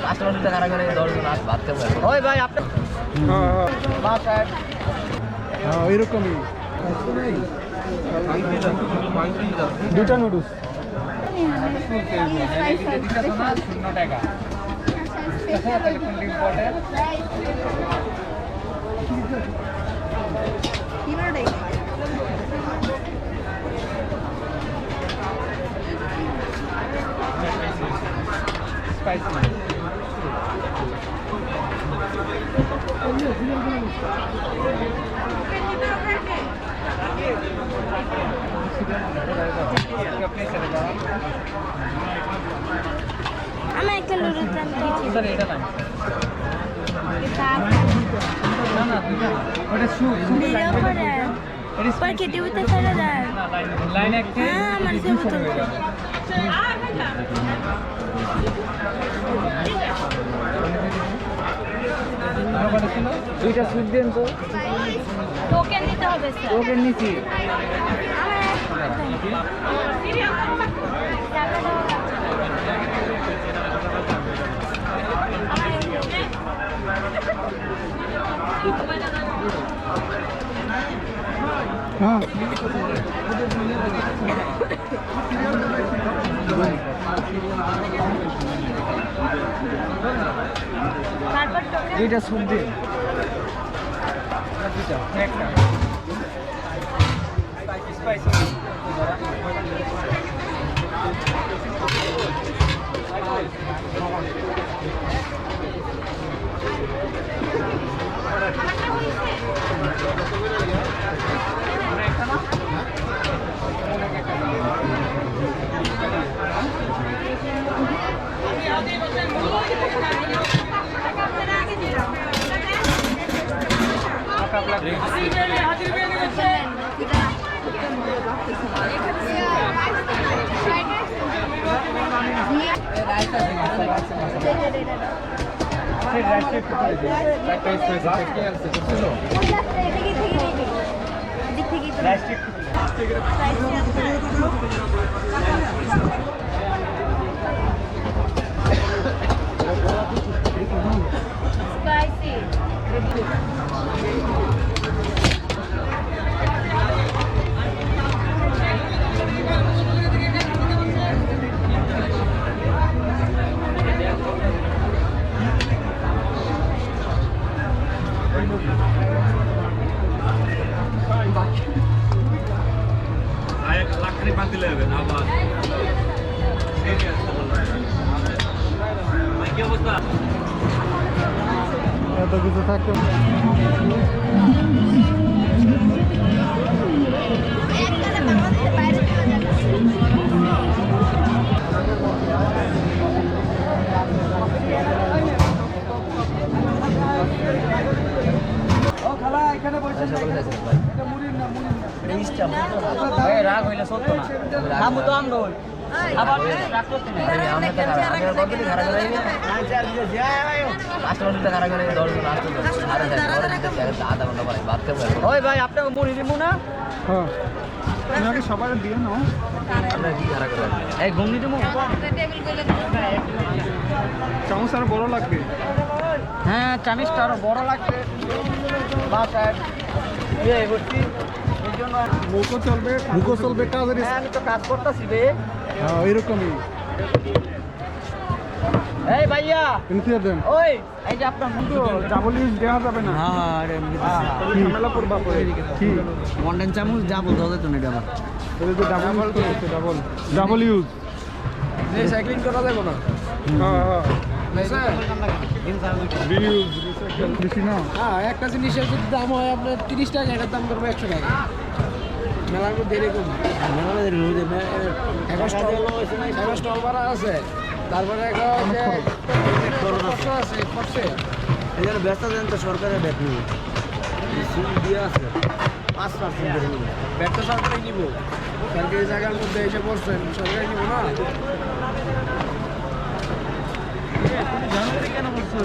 Customer টাকা করে 10 জন আসে ভাত খাবে। ওই ভাই আপনি বাসায় এরকমই দুটা নুডলস আমার একটা লুডুস জানতে এটা না पर खेती भी तो चला जाए লাইন একটা हाँ हमारे से बोतल দুইটা সুইট দেন তো टोकन দিতে হবে স্যার টোকেন নিছি হ্যাঁ তারপর টোকন দুইটা সুইট দেন একটা স্পাইসি এত কিছু থাকতে রাগ হইলে সত্য না খাবো তো আমরা আবার রাগ করতে না আমরা তো খারাপ করে কাস্টমার টাকা করে 10 জন আসতে আধা ঘন্টা পরে ভাত খাবে। ওই ভাই আপনাকে মুড়ি দিব না হ্যাঁ আপনাকে সবাই দিয়ে নাও আমরা কি খারাপ করে এই ঘুমনি দেবো চামচ আর বড় লাগবে হ্যাঁ চামিচটা আরো বড় লাগবে বাসায় এই ভর্তি এই জন্য মুখো চলবে কাজের হ্যাঁ আমি তো কাজ করতেছি রে হ্যাঁ এরকমই এই ভাইয়া কিনতে দেন ওই এই যে আপনার মুখো ডাবল ইউজ দেওয়া যাবে না হ্যাঁ আরে ঝামেলা করবা পরে কি মন্ডেন চামচ যা বলতে হবে তো না এটা এই যে ডাবল ইউজ রিসাইক্লিং করা যাবে না হ্যাঁ রিউজ বেশি না হ্যাঁ একটা জিনিসের যদি দাম হয় আপনার 30 টাকা এটার দাম করবে 100 টাকা মেলার মধ্যে এরকম এখন স্টল করা আছে তারপরে আছে এই জন্য ব্যস্ত দেন তো সরকারের ব্যাট নিয়ে দিয়ে আছে 5% ব্যাট তো সরকারে নিব সরকারি জায়গার মধ্যে এসে বলছেন সরকারে নিব না কেন বলছো